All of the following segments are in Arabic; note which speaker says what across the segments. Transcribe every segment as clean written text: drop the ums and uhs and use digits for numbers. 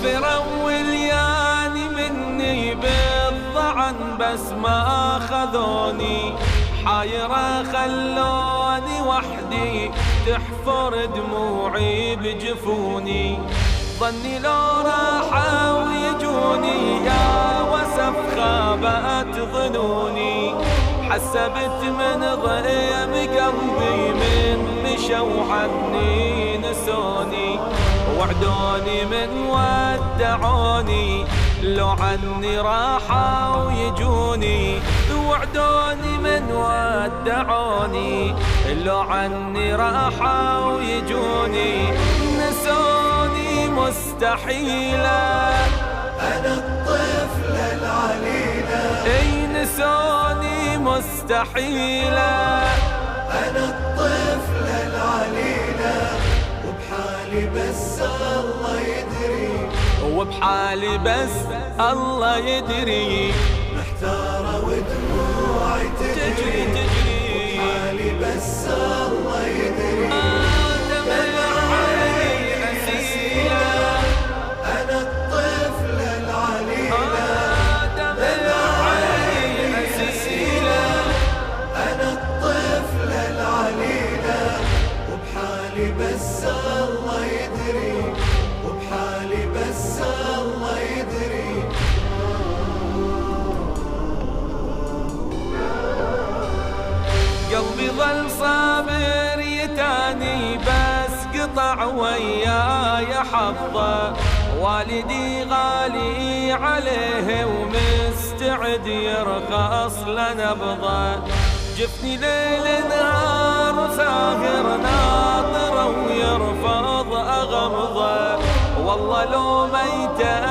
Speaker 1: سافروا ولياني مني بالضعن بس ما أخذوني، حايرة خلوني وحدي تحفر دموعي بجفوني. ظني لو راحوا يجوني يا وسف خابت ظنوني، حسبت من ضيم قلبي من مشوا عني نسوني، وعدوني من ودعوني لو عني راحوا يجوني، وعدوني من ودعوني لو عني راحوا يجوني. نسوني مستحيلة
Speaker 2: أنا الطفل العليلة،
Speaker 1: اي نسوني مستحيلة
Speaker 2: أنا الطفل العليلة، وبحالي بس الله يدري،
Speaker 1: وبحالي بس الله يدري.
Speaker 2: محتارة ودموعي تجري
Speaker 1: تجري
Speaker 2: وبحالي بس الله يدري. أنا الطفل العليلة، أنا الطفل العليلة، وبحالي بس الله يدري، وبحالي بس الله يدري.
Speaker 1: قلبي ظل صابر يتاني بس قطع وياي حظه، والدي غالي عليه ومستعد يرخص لنبضه. جفني ليل نهار ساهر ناطر ويرفض أغمضه، والله لو ميته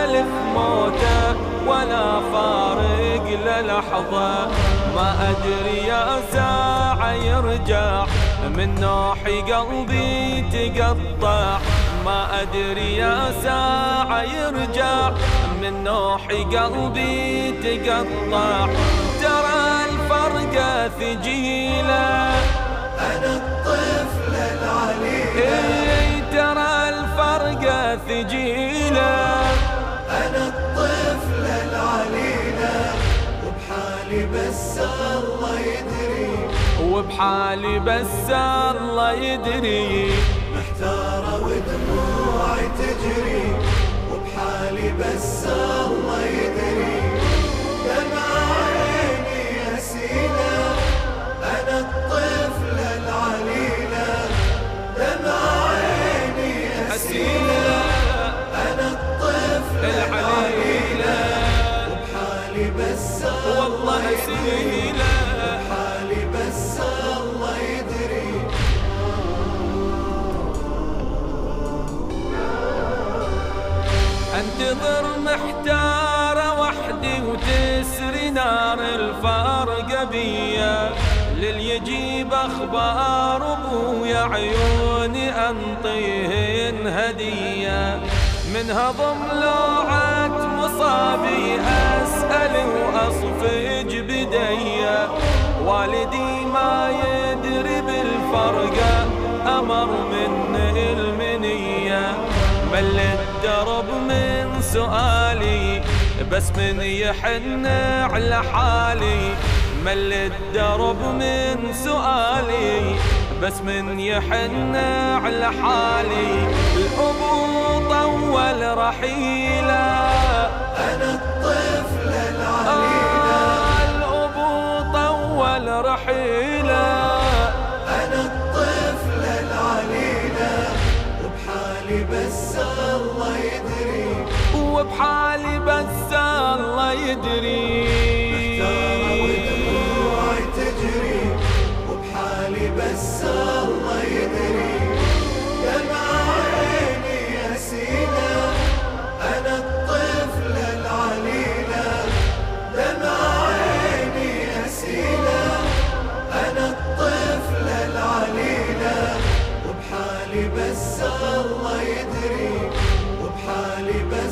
Speaker 1: ألف موته ولا فارق للحظة. ما أدري يا ساعة يرجع من نوحي قلبي تقطع، ما أدري يا ساعة يرجع من نوحي قلبي تقطع. ترى الفرقة ثقيلة،
Speaker 2: أنا الطفل العليلة،
Speaker 1: ترى الفرقة ثقيلة،
Speaker 2: أنا الطفل العليلة، وبحالي بس الله يدري،
Speaker 1: وبحالي بس الله يدري.
Speaker 2: محتارة ودموعي تجري وبحالي بس الله يدري. دمع عيني أسيلة، أنا الطفل العليلة، دمع عيني أسيلة، أنا الطفل العليلة، وبحالي بس
Speaker 1: والله أسيلة،
Speaker 2: وبحالي بس الله يدري.
Speaker 1: انتظر محتارة وحدي وتسري نار الفارقة بيا، لليجيب اخبار ابويا عيوني انطيهن هدية. منها ضملوعة مصابي اسأل واصفج بديا، والدي ما يدري بالفرقة امر من المنية. مل الدرب من سؤالي بس من يحن على حالي، مل الدرب من سؤالي بس من يحن على حالي. الأبو طول رحيله،
Speaker 2: أنا الطفل العليلة،
Speaker 1: الأبو طول رحيله،
Speaker 2: أنا الطفل العليلة، وبحالي بس الله يدري،
Speaker 1: وبحالي بس الله يدري.
Speaker 2: محتارة ودموعي تجري وبحالي بس الله يدري. دمع عيني أسيلة، أنا الطفل العليلة، دمع عيني أسيلة، أنا الطفل العليلة، وبحالي بس الله يدري، وبحالي بس